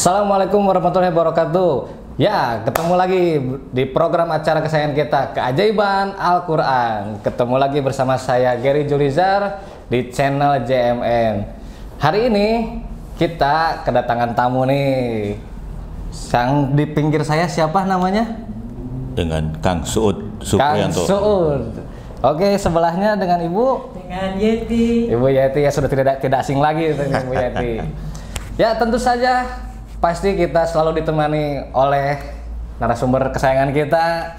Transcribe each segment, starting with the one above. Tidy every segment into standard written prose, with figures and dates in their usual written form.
Assalamualaikum warahmatullahi wabarakatuh. Ya, ketemu lagi di program acara kesayangan kita, Keajaiban Al-Quran. Ketemu lagi bersama saya, Gary Julizar, di channel JMN. Hari ini kita kedatangan tamu nih. Yang di pinggir saya siapa namanya? Dengan Kang Suud Supriyanto. Kang Suud. Oke, sebelahnya dengan Ibu? Dengan Yeti. Ibu Yeti ya, sudah tidak asing lagi dengan Ibu Yeti. Ya, tentu saja pasti kita selalu ditemani oleh narasumber kesayangan kita,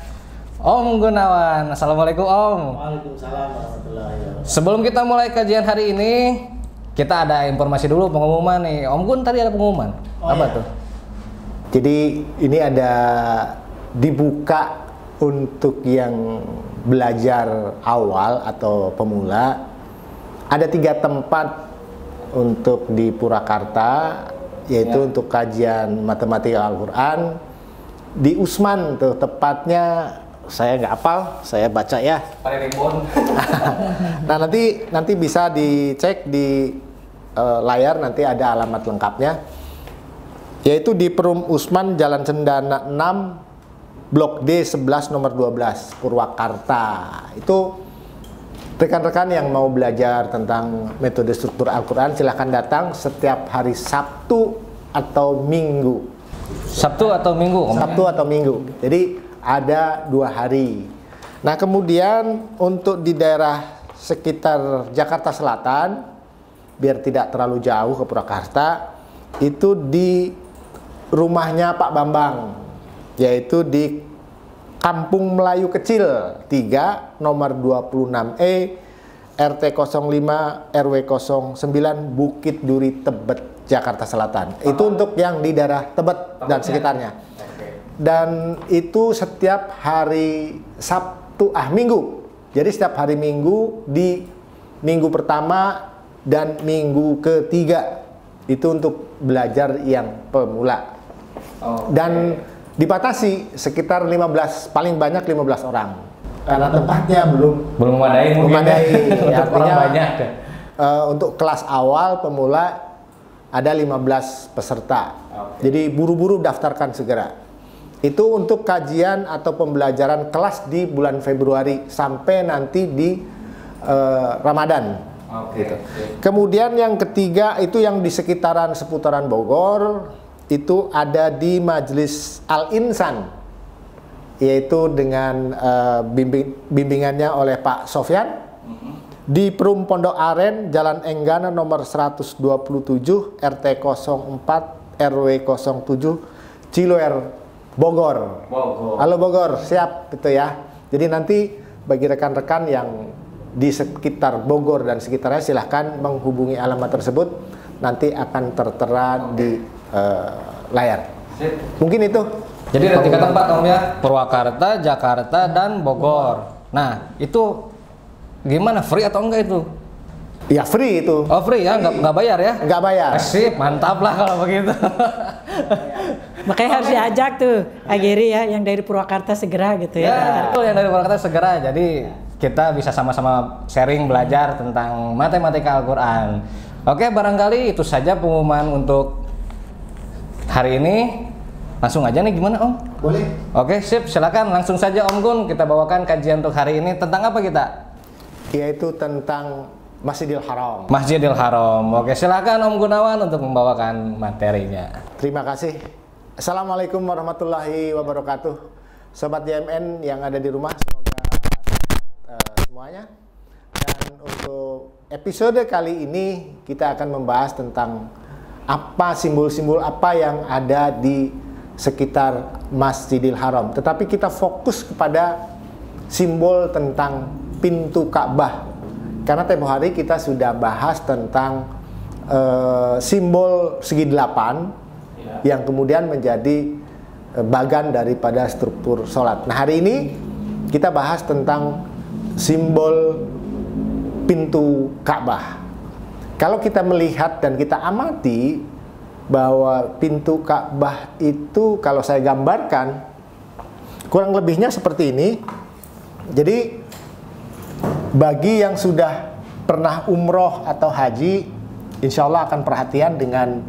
Om Gunawan. Assalamualaikum Om. Waalaikumsalam warahmatullahi wabarakatuh. Sebelum kita mulai kajian hari ini, kita ada informasi dulu, pengumuman nih. Om Gun tadi ada pengumuman. Apa tuh? Jadi ini ada dibuka untuk yang belajar awal atau pemula. Ada 3 tempat untuk di Purwakarta, yaitu untuk kajian matematika Al-Quran di Usman tuh tepatnya. Saya nggak hafal, saya baca ya. Nah nanti bisa dicek di layar, nanti ada alamat lengkapnya, yaitu di Perum Usman, Jalan Cendana 6, Blok D 11 nomor 12 Purwakarta. Itu rekan-rekan yang mau belajar tentang metode struktur Al-Quran silahkan datang setiap hari Sabtu atau Minggu. Sabtu atau Minggu? Sabtu atau Minggu. Jadi ada 2 hari. Nah kemudian untuk di daerah sekitar Jakarta Selatan, biar tidak terlalu jauh ke Purwakarta, itu di rumahnya Pak Bambang, yaitu di Kampung Melayu Kecil 3 nomor 26E RT 05 RW 09 Bukit Duri Tebet Jakarta Selatan. Itu untuk yang di daerah Tebet dan sekitarnya. Dan itu setiap hari Minggu. Jadi setiap hari Minggu, di minggu pertama dan minggu ketiga itu untuk belajar yang pemula. Dan dibatasi sekitar 15, paling banyak 15 orang. Karena tempatnya belum memadai. Artinya banyak. Untuk kelas awal pemula ada 15 peserta. Jadi buru-buru daftarkan segera. Itu untuk kajian atau pembelajaran kelas di bulan Februari sampai nanti di Ramadan. Gitu. Kemudian yang ketiga itu yang di sekitaran seputaran Bogor, itu ada di Majelis Al-Insan, yaitu dengan bimbingannya oleh Pak Sofyan, di Perum Pondok Aren, Jalan Enggana nomor 127 RT 04 RW 07 Ciloer, Bogor. Halo Bogor, siap itu ya. Jadi nanti bagi rekan-rekan yang di sekitar Bogor dan sekitarnya silahkan menghubungi alamat tersebut, nanti akan tertera di layar. Mungkin itu. Jadi ada 3 tempat Om ya, Purwakarta, Jakarta, dan Bogor. Nah itu gimana, free atau enggak itu? Ya free itu. Oh free ya, nggak bayar ya? Nggak bayar. Sip, mantap lah kalau begitu. Makanya harus diajak tuh Agiri ya, yang dari Purwakarta segera gitu ya. Ya, betul, yang dari Purwakarta segera. Jadi kita bisa sama-sama sharing belajar tentang matematika Al-Quran. Oke, barangkali itu saja pengumuman untuk hari ini. Langsung aja nih, gimana Om? Boleh. Oke, sip, silakan langsung saja Om Gun, kita bawakan kajian untuk hari ini. Tentang apa kita? Yaitu tentang Masjidil Haram. Masjidil Haram. Oke, silakan Om Gunawan untuk membawakan materinya. Terima kasih. Assalamualaikum warahmatullahi wabarakatuh. Sobat JMN yang ada di rumah, semoga sehat semuanya. Dan untuk episode kali ini kita akan membahas tentang apa simbol-simbol apa yang ada di sekitar Masjidil Haram. Tetapi kita fokus kepada simbol tentang pintu Ka'bah. Karena tempo hari kita sudah bahas tentang simbol segi 8 yang kemudian menjadi bagian daripada struktur sholat. Nah hari ini kita bahas tentang simbol pintu Ka'bah. Kalau kita melihat dan kita amati bahwa pintu Ka'bah itu, kalau saya gambarkan kurang lebihnya seperti ini. Jadi bagi yang sudah pernah umroh atau haji, insya Allah akan perhatian dengan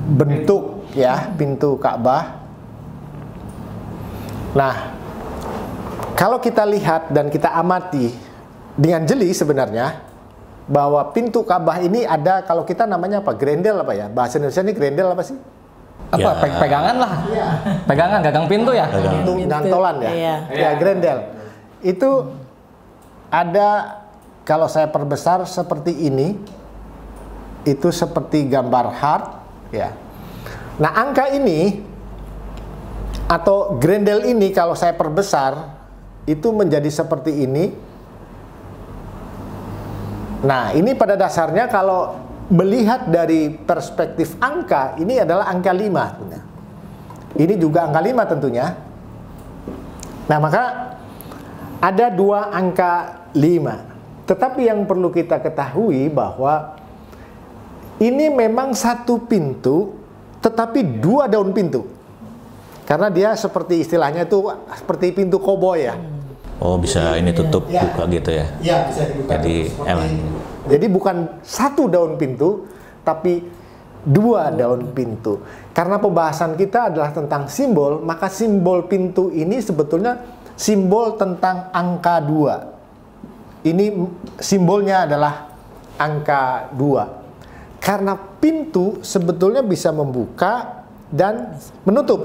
bentuk ya pintu Ka'bah. Nah, kalau kita lihat dan kita amati dengan jeli sebenarnya bahwa pintu Ka'bah ini ada, kalau kita namanya apa? Grendel apa ya? Bahasa Indonesia ini grendel apa sih? Apa? Ya. Pegangan lah. Pegangan, gagang pintu ya. Pintu gantolan ya. Iya. Ya, grendel. Itu ada, kalau saya perbesar seperti ini, itu seperti gambar heart ya. Nah, angka ini atau grendel ini kalau saya perbesar itu menjadi seperti ini. Nah, ini pada dasarnya kalau melihat dari perspektif angka, ini adalah angka 5 tentunya. Ini juga angka 5 tentunya. Nah, maka ada dua angka 5. Tetapi yang perlu kita ketahui bahwa ini memang satu pintu, tetapi dua daun pintu. Karena dia seperti istilahnya itu seperti pintu koboi ya. Oh, bisa ini tutup buka gitu ya. Iya, bisa dibuka. Jadi bukan satu daun pintu, tapi dua daun pintu. Karena pembahasan kita adalah tentang simbol, maka simbol pintu ini sebetulnya simbol tentang angka 2. Ini simbolnya adalah angka 2. Karena pintu sebetulnya bisa membuka dan menutup.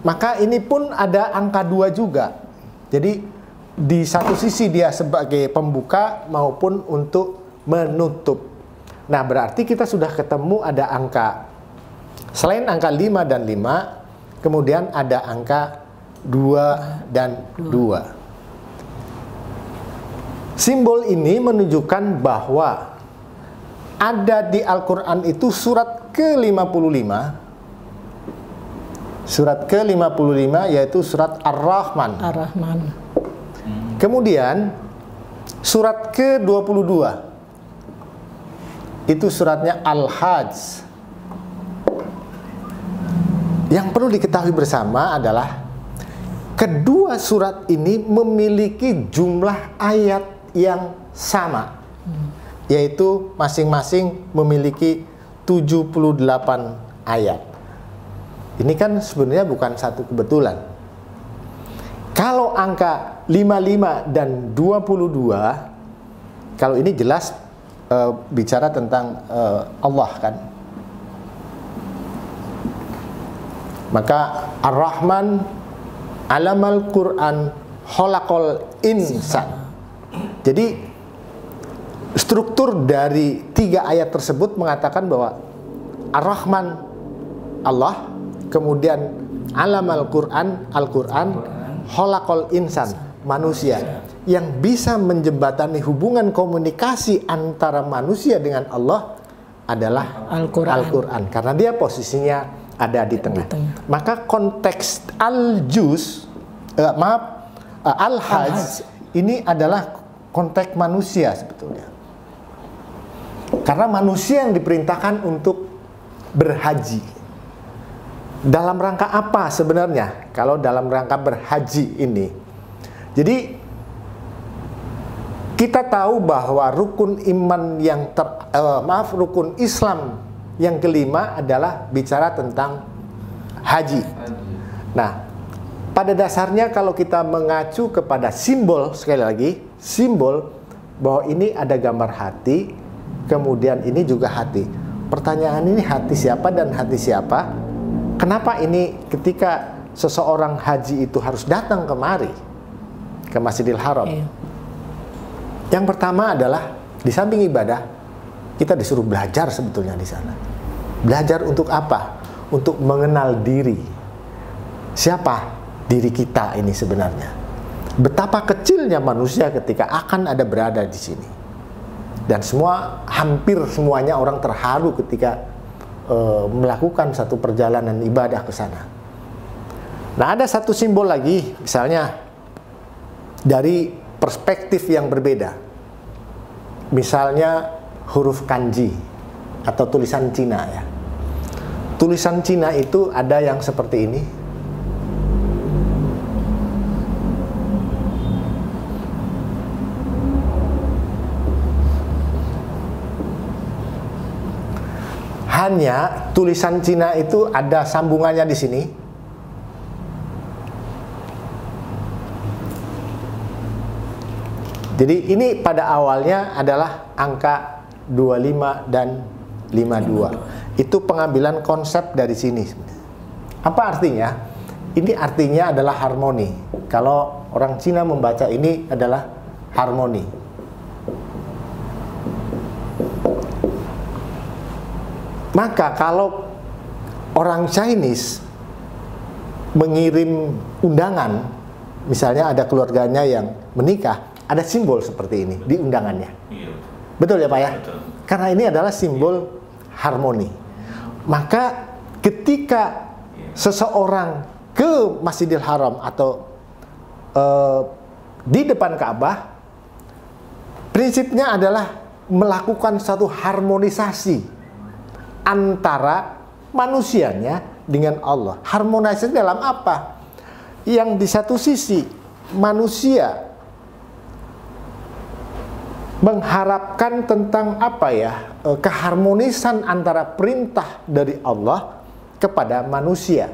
Maka ini pun ada angka 2 juga. Jadi di satu sisi dia sebagai pembuka maupun untuk menutup. Nah, berarti kita sudah ketemu ada angka, selain angka 5 dan 5, kemudian ada angka 2 dan 2. Simbol ini menunjukkan bahwa ada di Al-Quran itu surat ke-55. Surat ke-55 yaitu surat Ar-Rahman. Ar-Rahman. Kemudian surat ke-22 itu suratnya Al-Hajj. Yang perlu diketahui bersama adalah kedua surat ini memiliki jumlah ayat yang sama, yaitu masing-masing memiliki 78 ayat. Ini kan sebenarnya bukan satu kebetulan. Kalau angka 55 dan 22, kalau ini jelas bicara tentang Allah kan. Maka Ar-Rahman alamal Quran khalaqal insan. Jadi struktur dari 3 ayat tersebut mengatakan bahwa Ar-Rahman Allah, kemudian alamal Quran, Al-Quran, khalaqal insan, manusia, yang bisa menjembatani hubungan komunikasi antara manusia dengan Allah adalah Al-Quran. Karena dia posisinya ada di tengah. Maka konteks Al-Hajj ini adalah konteks manusia sebetulnya. Karena manusia yang diperintahkan untuk berhaji. Dalam rangka apa sebenarnya? Kalau dalam rangka berhaji ini. Jadi kita tahu bahwa rukun iman yang rukun Islam yang kelima adalah bicara tentang haji. Nah, pada dasarnya kalau kita mengacu kepada simbol, sekali lagi, simbol bahwa ini ada gambar hati, kemudian ini juga hati. Pertanyaan ini hati siapa dan hati siapa? Kenapa ini ketika seseorang haji itu harus datang kemari, ke Masjidil Haram? Yang pertama adalah di samping ibadah, kita disuruh belajar sebetulnya di sana. Belajar untuk apa? Untuk mengenal diri. Siapa diri kita ini sebenarnya? Betapa kecilnya manusia ketika akan ada berada di sini. Dan hampir semuanya orang terharu ketika melakukan satu perjalanan ibadah ke sana. Nah, ada satu simbol lagi, misalnya dari perspektif yang berbeda. Misalnya huruf kanji atau tulisan Cina ya. Tulisan Cina itu ada yang seperti ini. hanya tulisan Cina itu ada sambungannya di sini. Jadi ini pada awalnya adalah angka 25 dan 52. Itu pengambilan konsep dari sini. Apa artinya? Ini artinya adalah harmoni. Kalau orang Cina membaca ini adalah harmoni. Maka kalau orang Chinese mengirim undangan, misalnya ada keluarganya yang menikah, ada simbol seperti ini di undangannya. Betul ya Pak ya? Betul. Karena ini adalah simbol harmoni. Maka ketika seseorang ke Masjidil Haram atau di depan Ka'bah, prinsipnya adalah melakukan satu harmonisasi antara manusianya dengan Allah. Harmonisasi dalam apa? Yang di satu sisi manusia mengharapkan tentang apa ya, keharmonisan antara perintah dari Allah kepada manusia.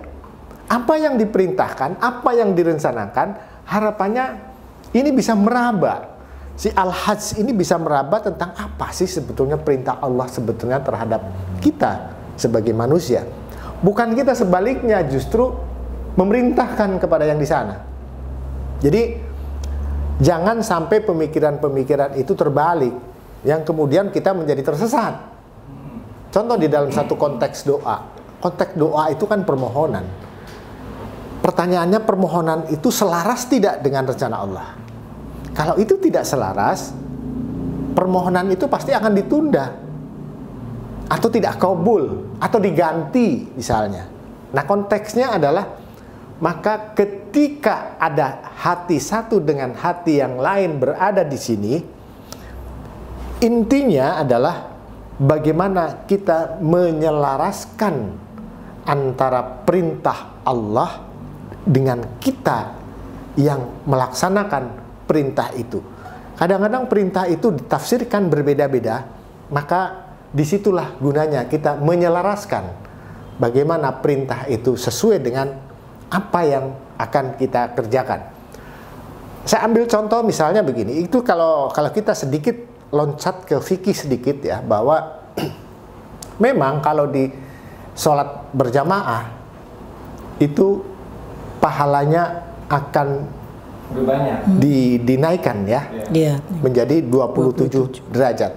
Apa yang diperintahkan, apa yang direncanakan, harapannya ini bisa meraba. Si Al-Hajj ini bisa meraba tentang apa sih sebetulnya perintah Allah sebetulnya terhadap kita sebagai manusia. Bukan kita sebaliknya justru memerintahkan kepada yang di sana. Jadi jangan sampai pemikiran-pemikiran itu terbalik yang kemudian kita menjadi tersesat. Contoh di dalam satu konteks doa. Konteks doa itu kan permohonan. Pertanyaannya, permohonan itu selaras tidak dengan rencana Allah? Kalau itu tidak selaras, permohonan itu pasti akan ditunda atau tidak kabul atau diganti misalnya. Nah, konteksnya adalah maka ketika ada hati satu dengan hati yang lain berada di sini, intinya adalah bagaimana kita menyelaraskan antara perintah Allah dengan kita yang melaksanakan perintah itu. Kadang-kadang perintah itu ditafsirkan berbeda-beda, maka disitulah gunanya kita menyelaraskan bagaimana perintah itu sesuai dengan apa yang akan kita kerjakan. Saya ambil contoh misalnya begini, itu kalau kita sedikit loncat ke fikih sedikit ya, bahwa memang kalau di sholat berjamaah itu pahalanya akan dinaikkan ya, menjadi 27 derajat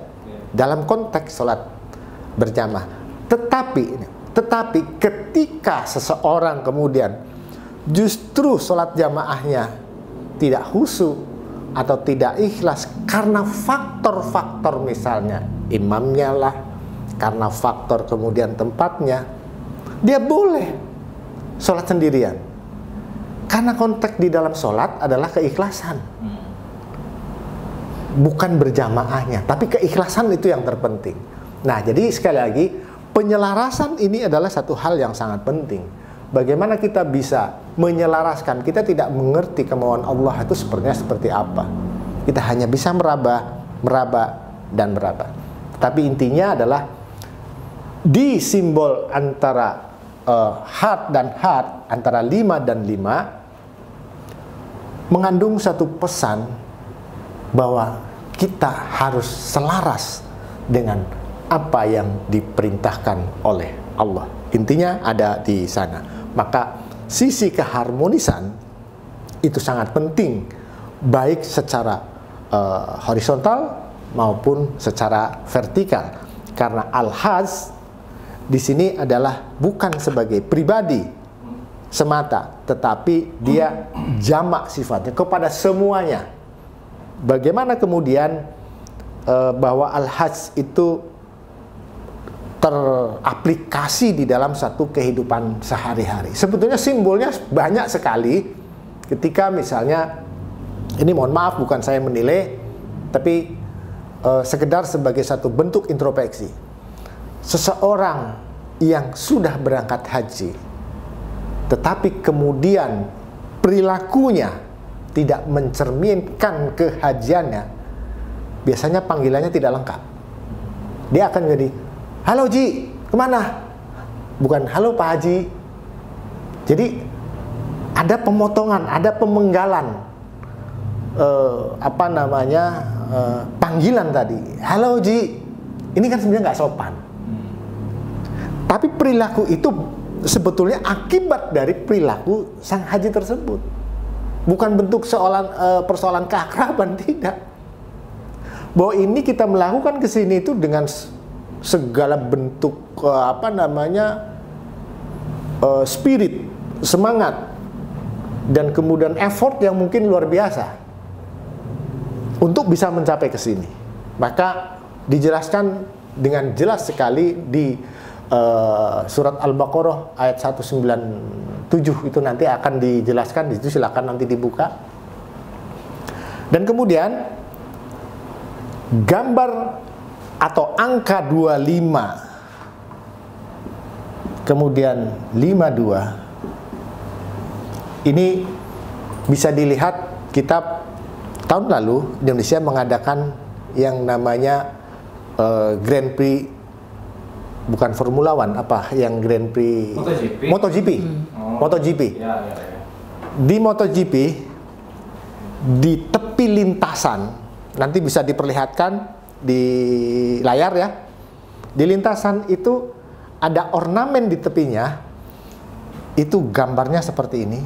dalam konteks sholat berjamaah. Tetapi ketika seseorang kemudian justru sholat jamaahnya tidak khusyuk atau tidak ikhlas karena faktor-faktor misalnya imamnya lah, karena faktor kemudian tempatnya, dia boleh sholat sendirian. Karena konteks di dalam sholat adalah keikhlasan, bukan berjamaahnya, tapi keikhlasan itu yang terpenting. Nah, jadi sekali lagi penyelarasan ini adalah satu hal yang sangat penting. Bagaimana kita bisa menyelaraskan? Kita tidak mengerti kemauan Allah itu sebenarnya seperti apa. Kita hanya bisa meraba, dan meraba. Tapi intinya adalah di simbol antara heart dan heart, antara 5 dan 5, mengandung satu pesan bahwa kita harus selaras dengan apa yang diperintahkan oleh Allah. Intinya ada di sana. Maka sisi keharmonisan itu sangat penting, baik secara horizontal maupun secara vertikal. Karena Al-Hajj di sini adalah bukan sebagai pribadi semata, tetapi dia jamak sifatnya kepada semuanya. Bagaimana kemudian bahwa Al-Hajj itu teraplikasi di dalam satu kehidupan sehari-hari. Sebetulnya simbolnya banyak sekali. Ketika misalnya, ini mohon maaf bukan saya menilai, tapi sekedar sebagai satu bentuk introspeksi. Seseorang yang sudah berangkat haji, tetapi kemudian perilakunya tidak mencerminkan kehajiannya, biasanya panggilannya tidak lengkap. Dia akan jadi, halo Ji, Kemana? Bukan, halo Pak Haji. Jadi ada pemotongan, ada pemenggalan panggilan tadi. Halo Ji. Ini kan sebenarnya nggak sopan. Tapi perilaku itu sebetulnya akibat dari perilaku sang haji tersebut. Bukan bentuk persoalan keakraban, tidak. Bahwa ini kita melakukan kesini itu dengan segala bentuk spirit, semangat, dan kemudian effort yang mungkin luar biasa untuk bisa mencapai ke sini. Maka dijelaskan dengan jelas sekali di surat Al-Baqarah ayat 197 itu nanti akan dijelaskan di situ, silakan nanti dibuka. Dan kemudian gambar atau angka 25 kemudian 52 ini bisa dilihat. Kita tahun lalu Indonesia mengadakan yang namanya Grand Prix, bukan Formula One, yang Grand Prix MotoGP. MotoGP. Ya. Di MotoGP di tepi lintasan, nanti bisa diperlihatkan di layar ya. Di lintasan itu ada ornamen di tepinya. Itu gambarnya seperti ini.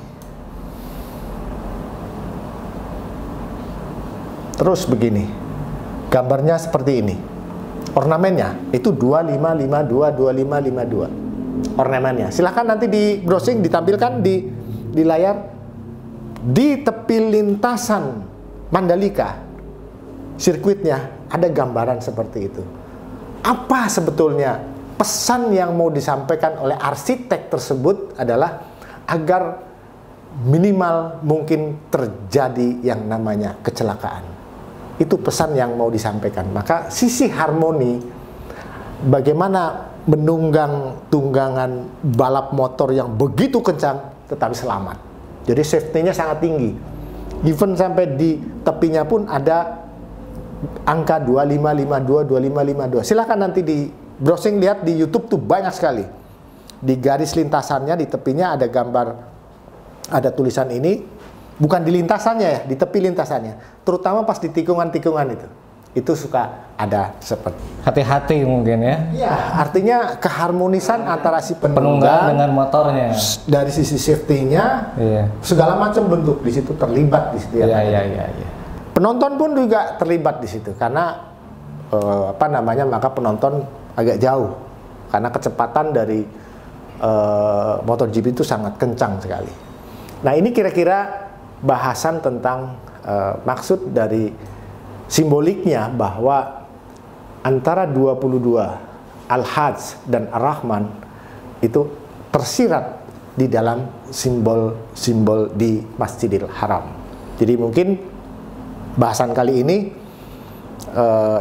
Terus begini. Gambarnya seperti ini. Ornamennya itu 2552 ornamennya. Silahkan nanti di browsing, ditampilkan di layar. Di tepi lintasan Mandalika, sirkuitnya ada gambaran seperti itu. Apa sebetulnya pesan yang mau disampaikan oleh arsitek tersebut adalah agar minimal mungkin terjadi yang namanya kecelakaan. Itu pesan yang mau disampaikan. Maka sisi harmoni, bagaimana menunggang tunggangan balap motor yang begitu kencang tetapi selamat. Jadi safety-nya sangat tinggi. Even sampai di tepinya pun ada angka 2552, 2552. Silahkan nanti di browsing, lihat di YouTube tuh banyak sekali. Di garis lintasannya, di tepinya ada gambar, ada tulisan ini. Bukan di lintasannya ya, di tepi lintasannya. Terutama pas di tikungan-tikungan itu suka ada seperti. Hati-hati mungkin ya. Ya, artinya keharmonisan antara si penunggang dengan motornya. Dari sisi safety-nya, segala macam bentuk di situ terlibat di situ ya. Iya. Penonton pun juga terlibat di situ karena maka penonton agak jauh karena kecepatan dari MotoGP itu sangat kencang sekali. Nah, ini kira-kira bahasan tentang maksud dari simboliknya bahwa antara 22 Al-Hajj dan Ar-Rahman itu tersirat di dalam simbol-simbol di Masjidil Haram. Jadi mungkin bahasan kali ini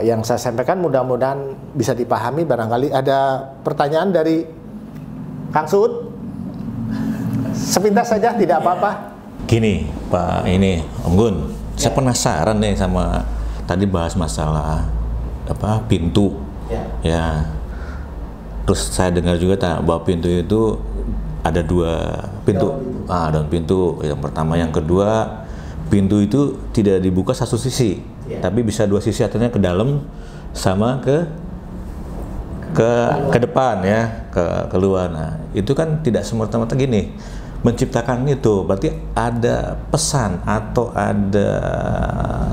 yang saya sampaikan mudah-mudahan bisa dipahami. Barangkali ada pertanyaan dari Kang Suud? Sepintas saja, tidak apa-apa. Gini Pak, ini Om Gun, saya penasaran nih sama tadi bahas masalah pintu. Ya. Terus saya dengar juga bahwa pintu itu ada 2 pintu. Daun pintu. Yang pertama, yang kedua, pintu itu tidak dibuka satu sisi, tapi bisa 2 sisi, artinya ke dalam sama ke depan ya, ke luar. Nah, itu kan tidak semata-mata gini. Menciptakan itu berarti ada pesan atau ada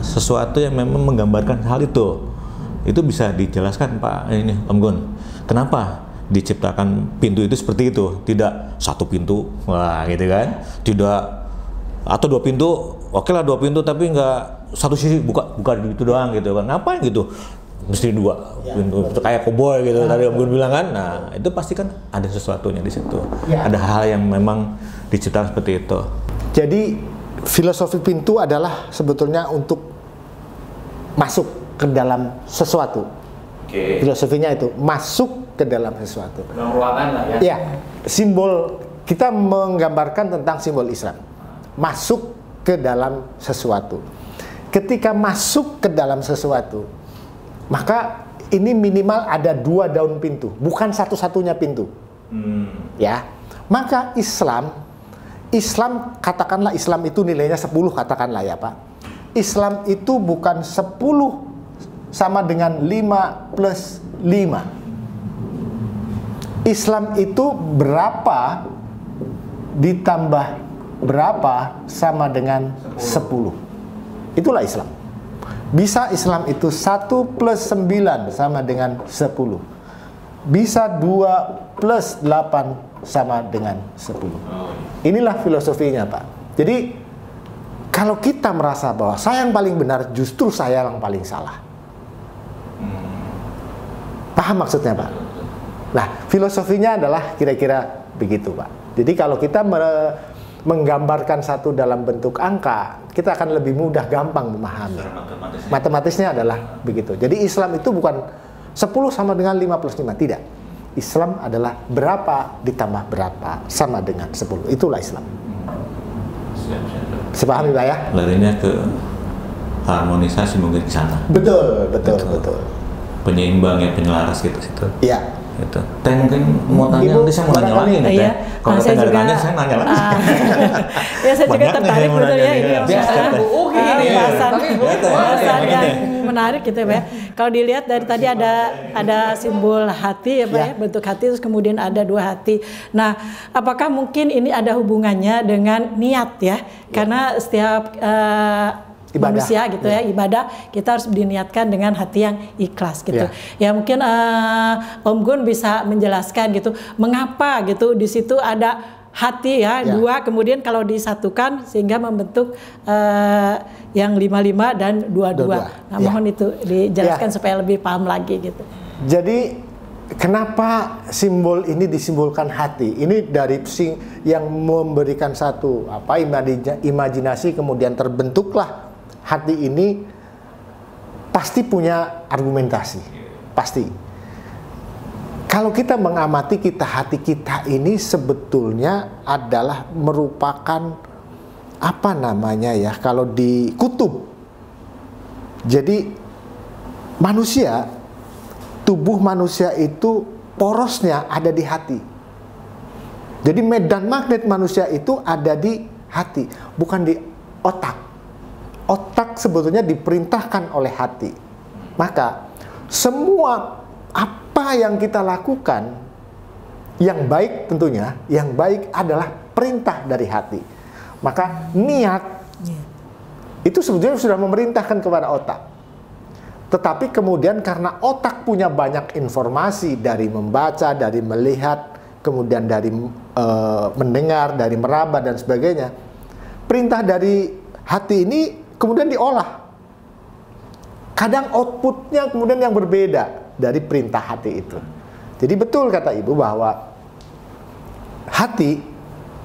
sesuatu yang memang menggambarkan hal itu. Itu bisa dijelaskan Pak ini Om Gun. Kenapa diciptakan pintu itu seperti itu? Tidak satu pintu, wah gitu kan? Tidak, atau 2 pintu, oke lah 2 pintu tapi nggak satu sisi buka gitu doang gitu kan? Ngapain gitu? Mesti 2 pintu, kayak koboi gitu tadi Om Gun bilang kan. Nah, itu pasti kan ada sesuatunya di situ. Ada hal yang memang diciptakan seperti itu. Jadi filosofi pintu adalah sebetulnya untuk masuk ke dalam sesuatu. Filosofinya itu masuk ke dalam sesuatu. Ruangan lah ya. Ya, simbol kita menggambarkan tentang simbol Islam. Masuk ke dalam sesuatu. Ketika masuk ke dalam sesuatu, maka ini minimal ada 2 daun pintu, bukan satu-satunya pintu. Ya, maka Islam katakanlah Islam itu nilainya 10 katakanlah ya Pak. Islam itu bukan 10 sama dengan 5 plus 5. Islam itu berapa ditambah berapa sama dengan 10. Itulah Islam. Bisa Islam itu 1 plus 9 sama dengan 10. Bisa 2 plus 8 sama dengan 10. Inilah filosofinya Pak. Jadi kalau kita merasa bahwa saya yang paling benar, justru saya yang paling salah. Paham maksudnya Pak? Nah, filosofinya adalah kira-kira begitu Pak. Jadi kalau kita menggambarkan satu dalam bentuk angka, kita akan lebih mudah, gampang memahami. Matematisnya adalah begitu. Jadi Islam itu bukan 10 sama dengan 5 plus 5, tidak. Islam adalah berapa ditambah berapa sama dengan 10. Itulah Islam. Sepahami Pak ya? Larinya ke harmonisasi mungkin ke sana. Betul. Penyeimbang ya, penyelaras gitu situ. Iya. Gitu. Teh mungkin mau tanya, nanti saya mau nanya lagi nih Teh. Kalau Teh nggak nanya, saya nanya lagi. Ya saya juga tertarik betul ya ini. Bahasan yang menarik gitu ya. Kalau dilihat dari tadi ada simbol hati ya Pak ya, bentuk hati, terus kemudian ada 2 hati. Nah, apakah mungkin ini ada hubungannya dengan niat ya? Karena setiap ibadah. Manusia gitu ya, ibadah kita harus diniatkan dengan hati yang ikhlas gitu. Ya mungkin Om Gun bisa menjelaskan gitu, mengapa gitu di situ ada hati ya, 2 kemudian kalau disatukan sehingga membentuk yang 55 dan 22. Nah, mohon itu dijelaskan supaya lebih paham lagi gitu. Jadi kenapa simbol ini disimbolkan hati? Ini dari yang memberikan satu imajinasi, kemudian terbentuklah hati ini, pasti punya argumentasi, pasti. Kalau kita mengamati hati kita ini sebetulnya adalah merupakan apa namanya ya, kalau di kutub. Jadi manusia, tubuh manusia itu porosnya ada di hati. Jadi medan magnet manusia itu ada di hati, bukan di otak. Otak sebetulnya diperintahkan oleh hati. Maka semua apa yang kita lakukan yang baik, tentunya yang baik adalah perintah dari hati. Maka niat itu sebetulnya sudah memerintahkan kepada otak. Tetapi kemudian karena otak punya banyak informasi dari membaca, dari melihat, kemudian dari mendengar, dari meraba dan sebagainya, perintah dari hati ini kemudian diolah. Kadang outputnya kemudian yang berbeda dari perintah hati itu. Jadi betul kata Ibu bahwa hati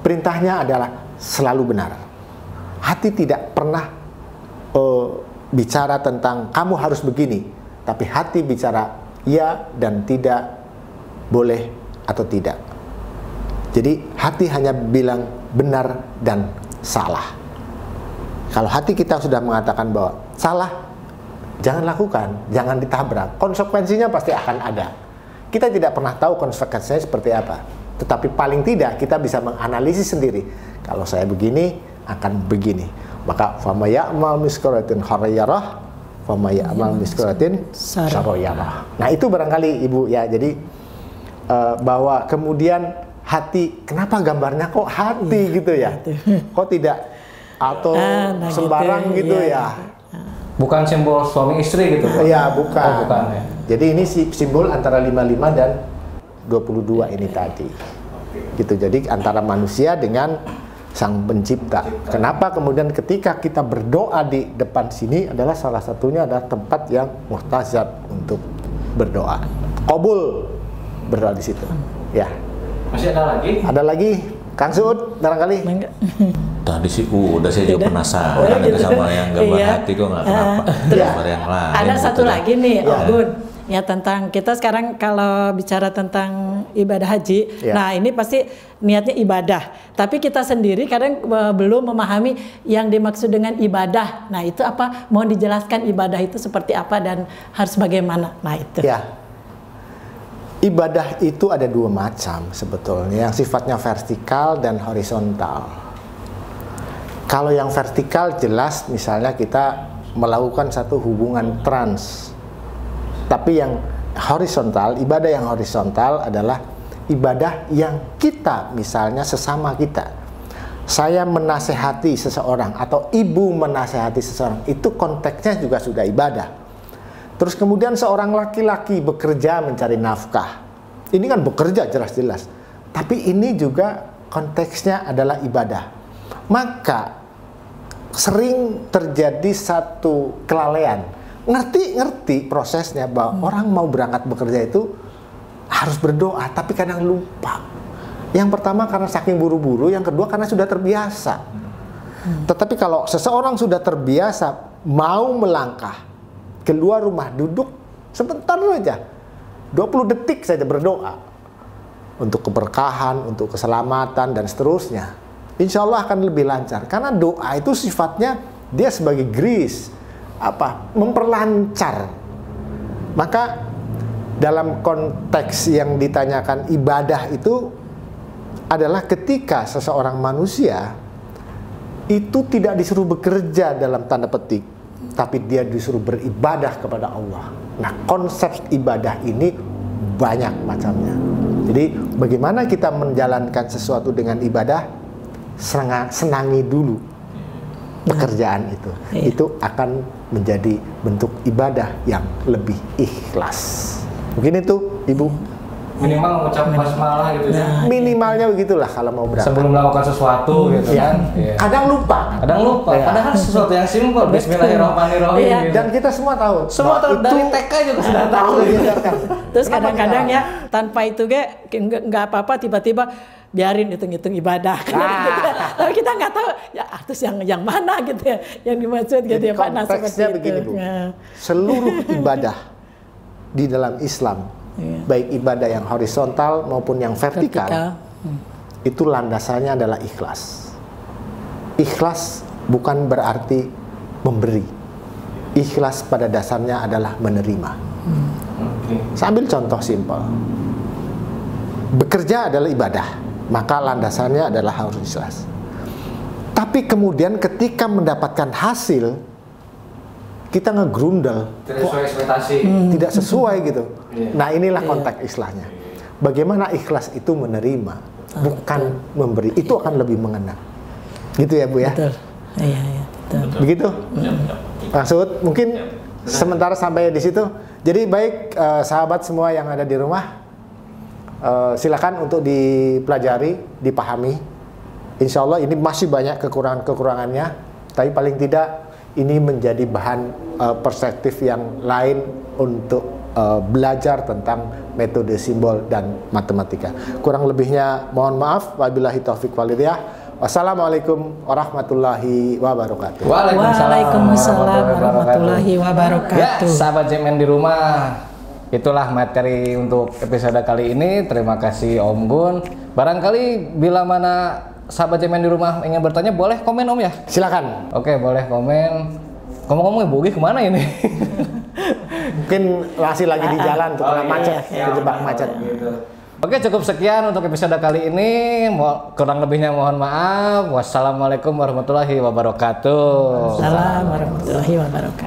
perintahnya adalah selalu benar. Hati tidak pernah bicara tentang kamu harus begini, tapi hati bicara ya dan tidak, boleh atau tidak. Jadi hati hanya bilang benar dan salah. Kalau hati kita sudah mengatakan bahwa salah, jangan lakukan, jangan ditabrak, konsekuensinya pasti akan ada. Kita tidak pernah tahu konsekuensinya seperti apa, tetapi paling tidak kita bisa menganalisis sendiri. Kalau saya begini, akan begini. Maka fama ya'mal misqalatin khairah, fama ya'mal misqalatin syarrah. Nah itu barangkali Ibu ya, jadi bahwa kemudian hati, kenapa gambarnya kok hati gitu ya? Kok tidak atau sembarang gitu ya? Bukan simbol suami istri gitu? Iya, bukan. Oh, bukan ya. Jadi ini simbol antara 55 dan 22 ini tadi. Gitu. Jadi antara manusia dengan Sang Pencipta. Kenapa kemudian ketika kita berdoa di depan sini adalah salah satunya adalah tempat yang muhtasab untuk berdoa. Qabul berdoa di situ. Ya. Masih ada lagi? Ada lagi, Kang Suud barangkali. Tadi sih udah, saya juga penasaran sama yang gambar hati kok nggak kenapa gambar yang lain. Ada gitu satu dah. lagi nih, Om Gun. Ya tentang kita sekarang kalau bicara tentang ibadah haji. Ya. Nah, ini pasti niatnya ibadah. Tapi kita sendiri kadang belum memahami yang dimaksud dengan ibadah. Nah, itu apa? Mohon dijelaskan ibadah itu seperti apa dan harus bagaimana. Nah, itu. Ya. Ibadah itu ada dua macam sebetulnya, yang sifatnya vertikal dan horizontal. Kalau yang vertikal jelas misalnya kita melakukan satu hubungan trans. Tapi yang horizontal, ibadah yang horizontal adalah ibadah yang kita misalnya sesama kita. Saya menasehati seseorang atau ibu menasehati seseorang, itu konteksnya juga sudah ibadah. Terus kemudian seorang laki-laki bekerja mencari nafkah. Ini kan bekerja jelas-jelas. Tapi ini juga konteksnya adalah ibadah. Maka sering terjadi satu kelalaian. Ngerti prosesnya bahwa orang mau berangkat bekerja itu harus berdoa, tapi kadang lupa. Yang pertama karena saking buru-buru, yang kedua karena sudah terbiasa. Tetapi kalau seseorang sudah terbiasa mau melangkah keluar rumah, duduk sebentar saja, 20 detik saja berdoa untuk keberkahan, untuk keselamatan dan seterusnya, insya Allah akan lebih lancar. Karena doa itu sifatnya dia sebagai grease, memperlancar. Maka dalam konteks yang ditanyakan ibadah itu adalah ketika seseorang manusia itu tidak disuruh bekerja dalam tanda petik, tapi dia disuruh beribadah kepada Allah. Nah, konsep ibadah ini banyak macamnya. Jadi bagaimana kita menjalankan sesuatu dengan ibadah? Senangi dulu pekerjaan itu. Itu akan menjadi bentuk ibadah yang lebih ikhlas. Mungkin itu, Ibu. Minimal mengucap basmalah gitu ya. Minimalnya begitulah kalau mau berangkat. Sebelum melakukan sesuatu gitu kan. Kadang lupa. Padahal sesuatu yang simpel. Bismillahirrahmanirrahim. Gitu. Dan kita semua tahu. Semua tahu, dari TK juga sudah tahu. Terus kadang-kadang ya tanpa itu nggak apa-apa, tiba-tiba biarin hitung-hitung ibadah. Tapi kita nggak tahu ya terus yang mana gitu ya, yang dimaksud gitu. Jadi ya Pak. Nah, konteksnya begini, Bu. Seluruh ibadah di dalam Islam, baik ibadah yang horizontal maupun yang vertikal. Itu landasannya adalah ikhlas. Ikhlas bukan berarti memberi. Ikhlas pada dasarnya adalah menerima. Saya ambil contoh simpel. Bekerja adalah ibadah, maka landasannya adalah harus ikhlas. Tapi kemudian ketika mendapatkan hasil, kita ngegrundel, tidak sesuai ekspektasi, tidak sesuai gitu. Nah, inilah konteks ikhlasnya. Bagaimana ikhlas itu menerima, bukan memberi. Itu akan lebih mengena. Gitu ya, Bu ya. Betul. Iya, betul. Begitu. Maksud mungkin sementara sampai di situ. Jadi baik sahabat semua yang ada di rumah, silakan untuk dipelajari, dipahami. Insya Allah ini masih banyak kekurangan-kekurangannya, tapi paling tidak ini menjadi bahan perspektif yang lain untuk belajar tentang metode simbol dan matematika. Kurang lebihnya mohon maaf. Wabillahi taufiq walhidayah. Wassalamualaikum warahmatullahi wabarakatuh. Waalaikumsalam warahmatullahi wabarakatuh. Ya, sahabat JMN di rumah, itulah materi untuk episode kali ini. Terima kasih Om Gun. Barangkali bila mana sahabat JMN di rumah ingin bertanya, boleh komen Om ya? Silakan. Oke, boleh komen. Ngomong-ngomong, Bogi kemana ini? Mungkin masih lagi di jalan tuh, macet, terjebak macet. Gitu. Oke, cukup sekian untuk episode kali ini. Kurang lebihnya mohon maaf. Wassalamualaikum warahmatullahi wabarakatuh. Waalaikumsalam warahmatullahi wabarakatuh.